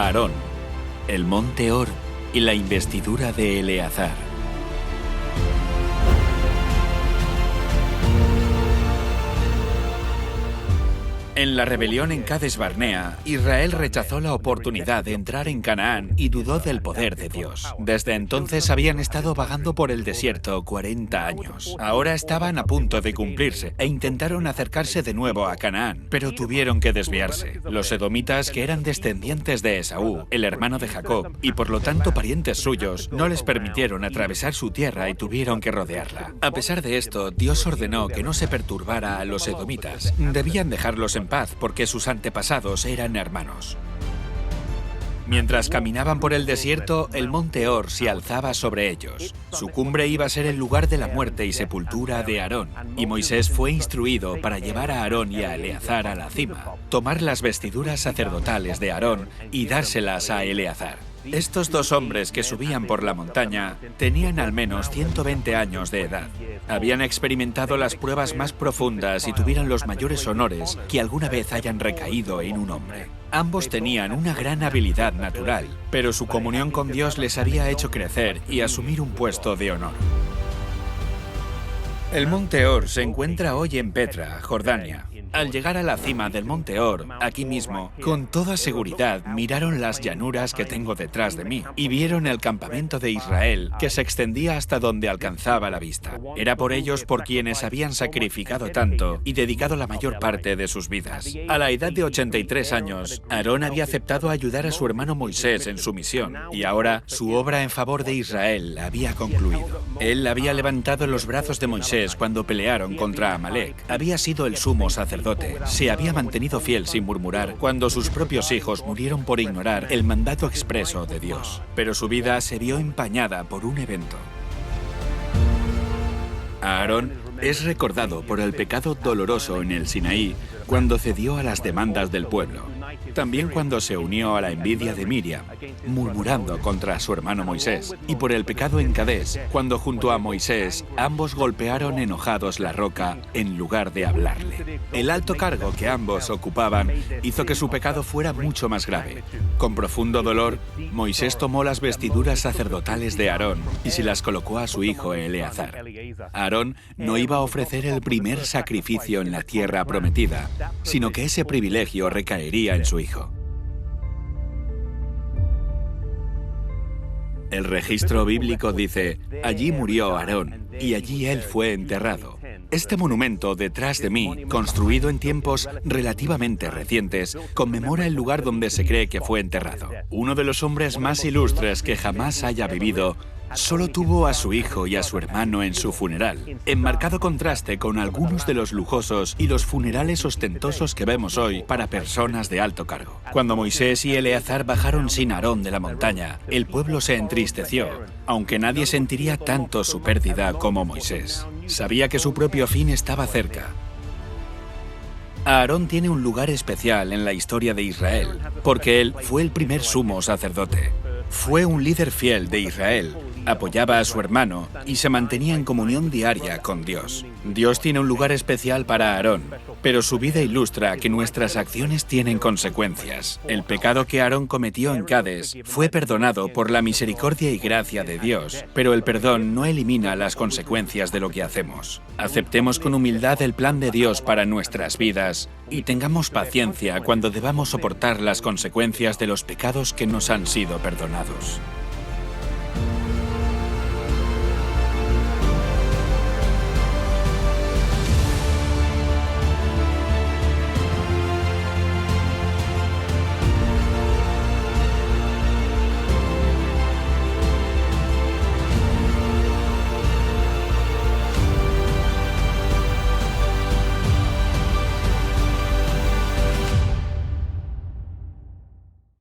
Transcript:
Aarón, el monte Hor y la investidura de Eleazar. En la rebelión en Cades Barnea, Israel rechazó la oportunidad de entrar en Canaán y dudó del poder de Dios. Desde entonces habían estado vagando por el desierto 40 años. Ahora estaban a punto de cumplirse e intentaron acercarse de nuevo a Canaán, pero tuvieron que desviarse. Los edomitas, que eran descendientes de Esaú, el hermano de Jacob, y por lo tanto parientes suyos, no les permitieron atravesar su tierra y tuvieron que rodearla. A pesar de esto, Dios ordenó que no se perturbara a los edomitas. Debían dejarlos en paz porque sus antepasados eran hermanos. Mientras caminaban por el desierto, el monte Hor se alzaba sobre ellos. Su cumbre iba a ser el lugar de la muerte y sepultura de Aarón, y Moisés fue instruido para llevar a Aarón y a Eleazar a la cima, tomar las vestiduras sacerdotales de Aarón y dárselas a Eleazar. Estos dos hombres que subían por la montaña tenían al menos 120 años de edad. Habían experimentado las pruebas más profundas y tuvieron los mayores honores que alguna vez hayan recaído en un hombre. Ambos tenían una gran habilidad natural, pero su comunión con Dios les había hecho crecer y asumir un puesto de honor. El monte Hor se encuentra hoy en Petra, Jordania. Al llegar a la cima del monte Hor, aquí mismo, con toda seguridad miraron las llanuras que tengo detrás de mí y vieron el campamento de Israel que se extendía hasta donde alcanzaba la vista. Era por ellos por quienes habían sacrificado tanto y dedicado la mayor parte de sus vidas. A la edad de 83 años, Aarón había aceptado ayudar a su hermano Moisés en su misión y ahora su obra en favor de Israel había concluido. Él había levantado los brazos de Moisés cuando pelearon contra Amalek. Había sido el sumo sacerdote. Se había mantenido fiel sin murmurar cuando sus propios hijos murieron por ignorar el mandato expreso de Dios. Pero su vida se vio empañada por un evento. Aarón es recordado por el pecado doloroso en el Sinaí cuando cedió a las demandas del pueblo. También cuando se unió a la envidia de Miriam, murmurando contra su hermano Moisés, y por el pecado en Cades, cuando junto a Moisés ambos golpearon enojados la roca en lugar de hablarle. El alto cargo que ambos ocupaban hizo que su pecado fuera mucho más grave. Con profundo dolor, Moisés tomó las vestiduras sacerdotales de Aarón y se las colocó a su hijo Eleazar. Aarón no iba a ofrecer el primer sacrificio en la tierra prometida, sino que ese privilegio recaería en su hijo. El registro bíblico dice: allí murió Aarón, y allí él fue enterrado. Este monumento detrás de mí, construido en tiempos relativamente recientes, conmemora el lugar donde se cree que fue enterrado. Uno de los hombres más ilustres que jamás haya vivido solo tuvo a su hijo y a su hermano en su funeral, en marcado contraste con algunos de los lujosos y los funerales ostentosos que vemos hoy para personas de alto cargo. Cuando Moisés y Eleazar bajaron sin Aarón de la montaña, el pueblo se entristeció, aunque nadie sentiría tanto su pérdida como Moisés. Sabía que su propio fin estaba cerca. Aarón tiene un lugar especial en la historia de Israel, porque él fue el primer sumo sacerdote. Fue un líder fiel de Israel, apoyaba a su hermano y se mantenía en comunión diaria con Dios. Dios tiene un lugar especial para Aarón, pero su vida ilustra que nuestras acciones tienen consecuencias. El pecado que Aarón cometió en Cades fue perdonado por la misericordia y gracia de Dios, pero el perdón no elimina las consecuencias de lo que hacemos. Aceptemos con humildad el plan de Dios para nuestras vidas y tengamos paciencia cuando debamos soportar las consecuencias de los pecados que nos han sido perdonados.